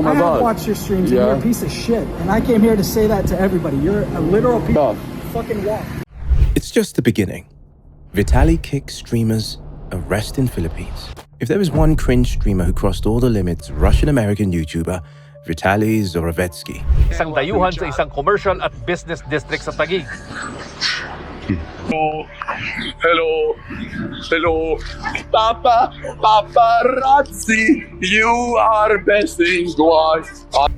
Oh my I God. have watched your streams, Yeah. and you're a piece of shit. And I came here to say that to everybody. You're a literal piece of fucking walk. It's just the beginning. Vitali kicks streamers, arrest in Philippines. If there was one cringe streamer who crossed all the limits, Russian-American YouTuber Vitaly Zorovetsky. Isang dayuhan sa isang commercial at business district sa Taguig. Hello, paparazzi, you are blessing God.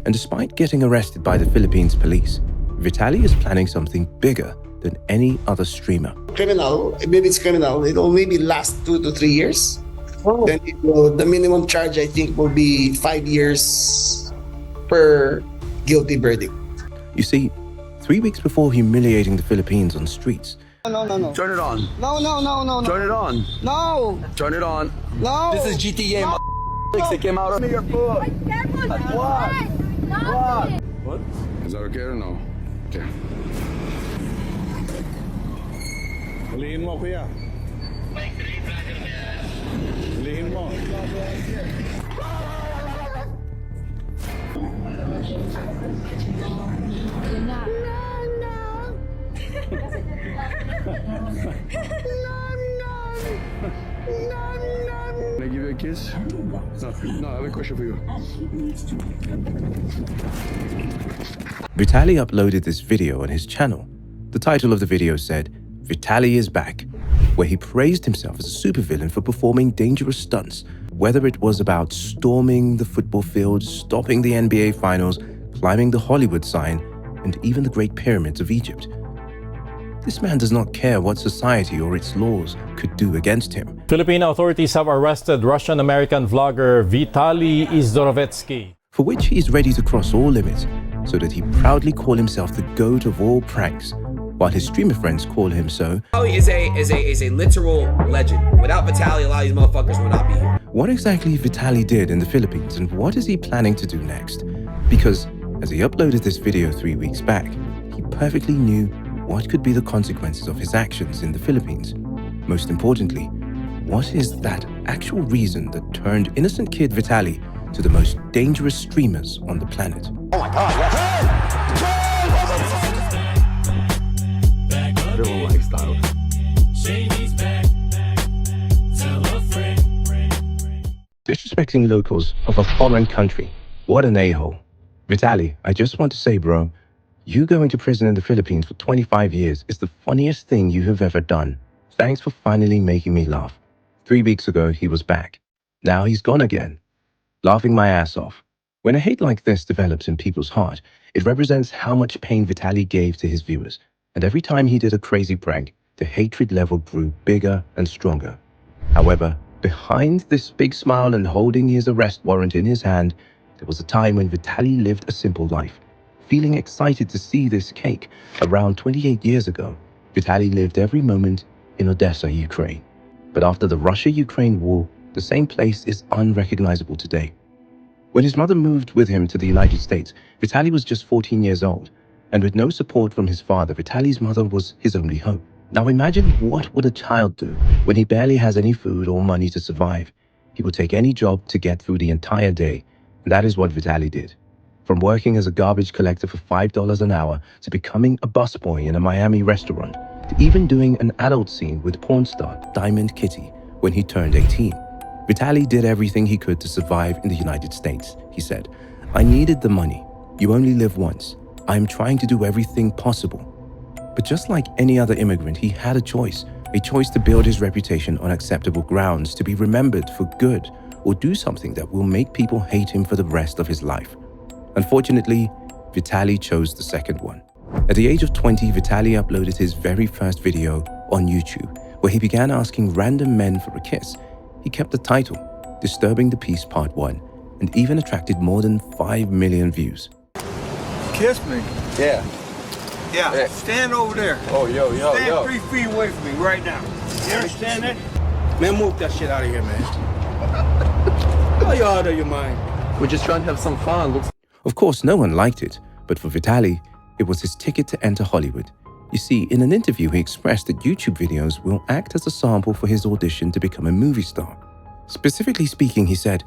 And despite getting arrested by the Philippines police, Vitali is planning something bigger than any other streamer. Criminal, maybe it's criminal, it will maybe last 2 to 3 years. Then the minimum charge, I think, will be 5 years per guilty verdict. You see, 3 weeks before humiliating the Philippines on streets, No. Turn it on. No. Turn it on. No. Turn it on. No. This is GTA. It came out of your foot. What? What? Is that okay or no? Okay. Huliin mo, kuya. Huliin mo. Can I give you a kiss? No, I have a question for you. Vitali uploaded this video on his channel. The title of the video said, "Vitali is back," where he praised himself as a supervillain for performing dangerous stunts, whether it was about storming the football field, stopping the NBA finals, climbing the Hollywood sign, and even the Great Pyramids of Egypt. This man does not care what society or its laws could do against him. Philippine authorities have arrested Russian-American vlogger Vitaly Zorovetsky. For which he is ready to cross all limits, so that he proudly call himself the GOAT of all pranks, while his streamer friends call him so. Vitaly is a literal legend. Without Vitaly, a lot of these motherfuckers would not be here. What exactly Vitali did in the Philippines, and what is he planning to do next? Because as he uploaded this video 3 weeks back, he perfectly knew what could be the consequences of his actions in the Philippines. Most importantly, what is that actual reason that turned innocent kid Vitali to the most dangerous streamers on the planet? Oh my God, yes. Real lifestyle. Disrespecting locals of a foreign country. What an a-hole. Vitali, I just want to say, bro, you going to prison in the Philippines for 25 years is the funniest thing you have ever done. Thanks for finally making me laugh. 3 weeks ago, he was back. Now he's gone again. Laughing my ass off. When a hate like this develops in people's heart, it represents how much pain Vitali gave to his viewers. And every time he did a crazy prank, the hatred level grew bigger and stronger. However, behind this big smile and holding his arrest warrant in his hand, there was a time when Vitali lived a simple life. Feeling excited to see this cake, around 28 years ago, Vitali lived every moment in Odessa, Ukraine. But after the Russia-Ukraine war, the same place is unrecognizable today. When his mother moved with him to the United States, Vitali was just 14 years old, and with no support from his father, Vitali's mother was his only hope. Now imagine what would a child do when he barely has any food or money to survive. He would take any job to get through the entire day, and that is what Vitali did. From working as a garbage collector for $5 an hour to becoming a busboy in a Miami restaurant, to even doing an adult scene with porn star Diamond Kitty when he turned 18. Vitali did everything he could to survive in the United States. He said, "I needed the money. You only live once. I am trying to do everything possible." But just like any other immigrant, he had a choice to build his reputation on acceptable grounds, to be remembered for good, or do something that will make people hate him for the rest of his life. Unfortunately, Vitali chose the second one. At the age of 20, Vitali uploaded his very first video on YouTube, where he began asking random men for a kiss. He kept the title, Disturbing the Peace Part 1, and even attracted more than 5 million views. Kiss me? Yeah. Yeah, stand over there. Oh, yo. Stand 3 feet away from me right now. You understand that? Man, move that shit out of here, man. Are you out of your mind? We're just trying to have some fun. Of course, no one liked it, but for Vitali, it was his ticket to enter Hollywood. You see, in an interview, he expressed that YouTube videos will act as a sample for his audition to become a movie star. Specifically speaking, he said,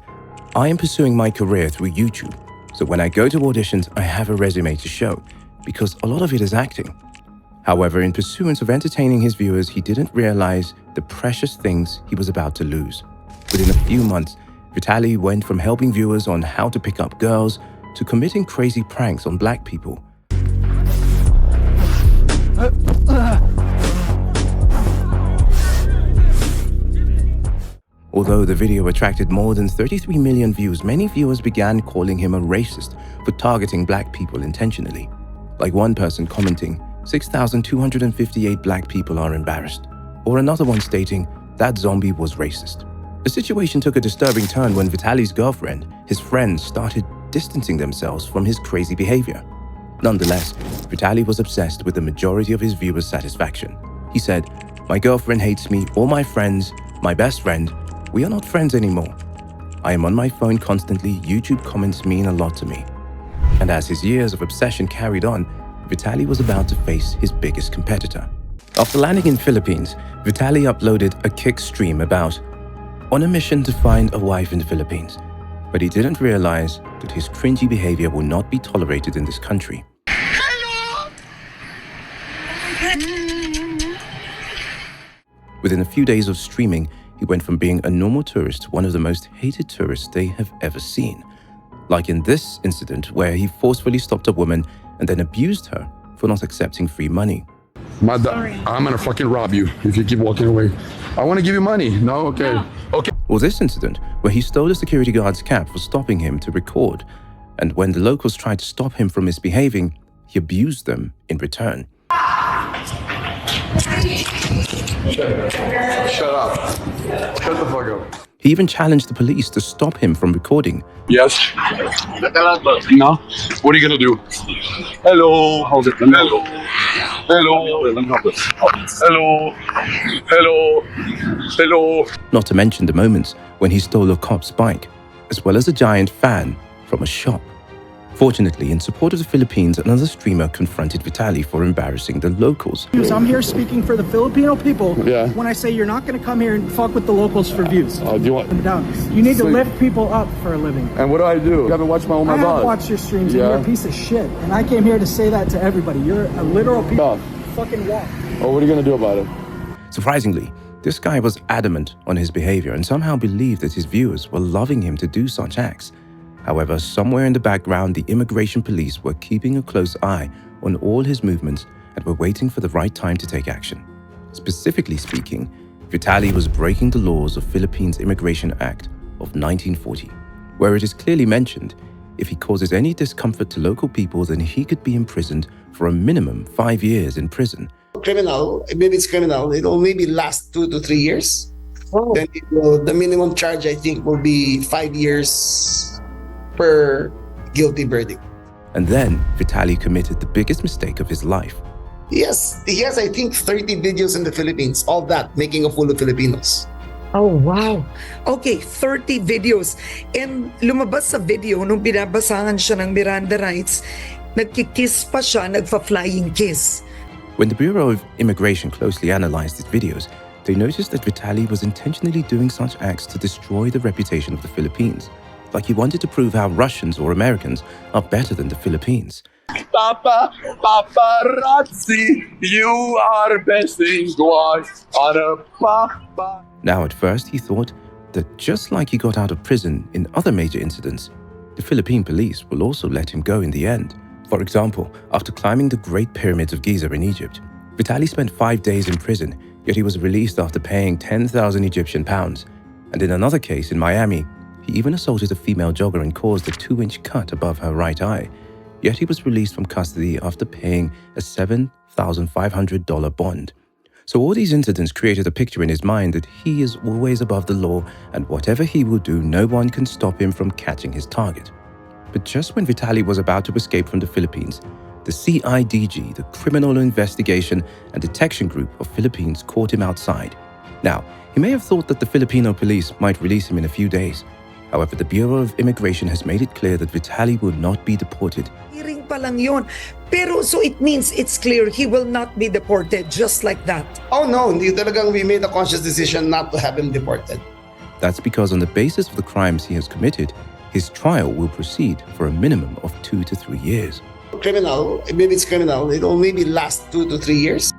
"I am pursuing my career through YouTube, So when I go to auditions, I have a resume to show, because a lot of it is acting. However, in pursuance of entertaining his viewers, he didn't realize the precious things he was about to lose. Within a few months, Vitali went from helping viewers on how to pick up girls to committing crazy pranks on black people. Although the video attracted more than 33 million views, many viewers began calling him a racist for targeting black people intentionally. Like one person commenting, 6,258 black people are embarrassed, or another one stating that zombie was racist. The situation took a disturbing turn when Vitali's girlfriend, his friends, started distancing themselves from his crazy behavior. Nonetheless, Vitali was obsessed with the majority of his viewers' satisfaction. He said, "My girlfriend hates me, all my friends, my best friend, we are not friends anymore. I am on my phone constantly, YouTube comments mean a lot to me." And as his years of obsession carried on, Vitali was about to face his biggest competitor. After landing in Philippines, Vitali uploaded a kick stream about on a mission to find a wife in the Philippines. But he didn't realize that his cringy behavior will not be tolerated in this country. Within a few days of streaming, he went from being a normal tourist to one of the most hated tourists they have ever seen. Like in this incident where he forcefully stopped a woman and then abused her for not accepting free money. I'm gonna fucking rob you if you keep walking away. I wanna give you money. No? Okay. No. Okay. Or this incident where he stole a security guard's cap for stopping him to record. And when the locals tried to stop him from misbehaving, he abused them in return. Shut up. Shut the fuck up. He even challenged the police to stop him from recording. Yes. No. What are you gonna do? Hello. How's it? Hello. Hello. Hello. Hello. Hello. Not to mention the moments when he stole a cop's bike, as well as a giant fan from a shop. Fortunately, in support of the Philippines, another streamer confronted Vitali for embarrassing the locals. I'm here speaking for the Filipino people. Yeah. When I say you're not going to come here and fuck with the locals for views. Do you want? You need to lift people up for a living. And what do I do? You haven't watched my I have watched your streams and you're a piece of shit. And I came here to say that to everybody. You're a literal piece of fucking walk. Oh, what are you gonna do about it? Surprisingly, this guy was adamant on his behavior and somehow believed that his viewers were loving him to do such acts. However, somewhere in the background, the immigration police were keeping a close eye on all his movements and were waiting for the right time to take action. Specifically speaking, Vitali was breaking the laws of Philippines Immigration Act of 1940, where it is clearly mentioned if he causes any discomfort to local people, then he could be imprisoned for a minimum 5 years in prison. Criminal, maybe it's criminal, it'll maybe last 2 to 3 years. Then the minimum charge, I think, will be 5 years per guilty verdict. And then Vitali committed the biggest mistake of his life. Yes, he has, I think, 30 videos in the Philippines, all that, making a fool of Filipinos. Oh, wow. Okay, 30 videos. And lumabas sa video, nung binabasahan siya ng Miranda rights, nagkikiss pa siya, nagfa-flying kiss. When the Bureau of Immigration closely analyzed his videos, they noticed that Vitali was intentionally doing such acts to destroy the reputation of the Philippines. Like he wanted to prove how Russians or Americans are better than the Philippines. Paparazzi, you are best in twice on a papa. Now at first he thought that just like he got out of prison in other major incidents, the Philippine police will also let him go in the end. For example, after climbing the Great Pyramids of Giza in Egypt, Vitali spent 5 days in prison, yet he was released after paying 10,000 Egyptian pounds. And in another case in Miami, he even assaulted a female jogger and caused a 2-inch cut above her right eye. Yet he was released from custody after paying a $7,500 bond. So all these incidents created a picture in his mind that he is always above the law and whatever he will do, no one can stop him from catching his target. But just when Vitali was about to escape from the Philippines, the CIDG, the Criminal Investigation and Detection Group of Philippines, caught him outside. Now, he may have thought that the Filipino police might release him in a few days. However, the Bureau of Immigration has made it clear that Vitali will not be deported. Hearing pa lang yun. Pero so it means it's clear he will not be deported just like that. Oh no, hindi talagang we made a conscious decision not to have him deported. That's because on the basis of the crimes he has committed, his trial will proceed for a minimum of 2 to 3 years. Criminal, maybe it's criminal, it'll maybe last 2 to 3 years.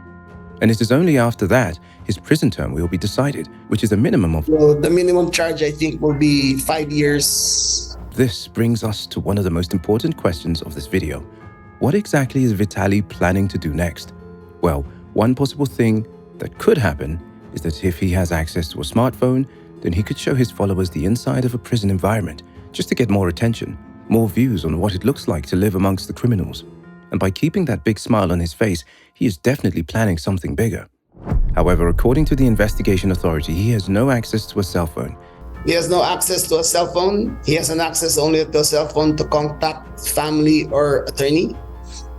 And it is only after that his prison term will be decided, which is a minimum of... Well, the minimum charge I think will be 5 years. This brings us to one of the most important questions of this video. What exactly is Vitali planning to do next? Well, one possible thing that could happen is that if he has access to a smartphone, then he could show his followers the inside of a prison environment just to get more attention, more views on what it looks like to live amongst the criminals. And by keeping that big smile on his face, he is definitely planning something bigger. However, according to the investigation authority, he has no access to a cell phone. He has no access to a cell phone. He has an access only to a cell phone to contact family or attorney.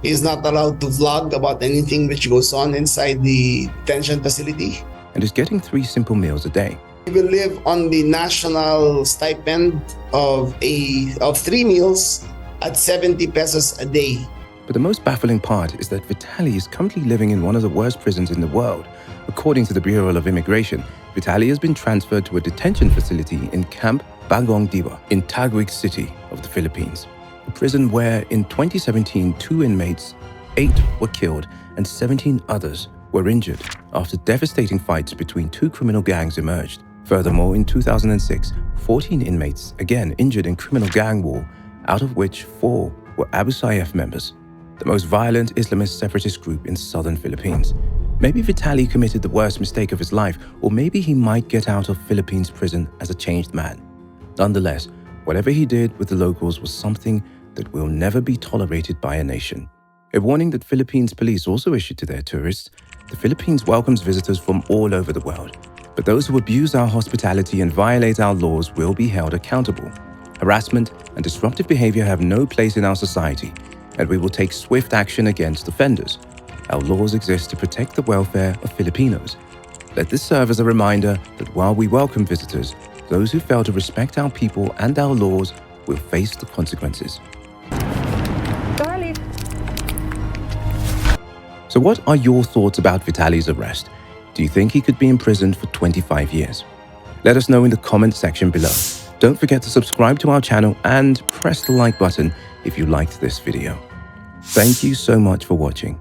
He is not allowed to vlog about anything which goes on inside the detention facility. And is getting 3 simple meals a day. He will live on the national stipend of 3 meals at 70 pesos a day. But the most baffling part is that Vitali is currently living in one of the worst prisons in the world. According to the Bureau of Immigration, Vitali has been transferred to a detention facility in Camp Bagong Diwa in Taguig City of the Philippines. A prison where in 2017, 2 inmates, 8 were killed and 17 others were injured after devastating fights between 2 criminal gangs emerged. Furthermore, in 2006, 14 inmates again injured in criminal gang war, out of which 4 were Abu Sayyaf members, the most violent Islamist separatist group in southern Philippines. Maybe Vitali committed the worst mistake of his life, or maybe he might get out of Philippines prison as a changed man. Nonetheless, whatever he did with the locals was something that will never be tolerated by a nation. A warning that Philippines police also issued to their tourists. The Philippines welcomes visitors from all over the world, but those who abuse our hospitality and violate our laws will be held accountable. Harassment and disruptive behavior have no place in our society, and we will take swift action against offenders. Our laws exist to protect the welfare of Filipinos. Let this serve as a reminder that while we welcome visitors, those who fail to respect our people and our laws will face the consequences. So what are your thoughts about Vitali's arrest? Do you think he could be imprisoned for 25 years? Let us know in the comment section below. Don't forget to subscribe to our channel and press the like button if you liked this video. Thank you so much for watching.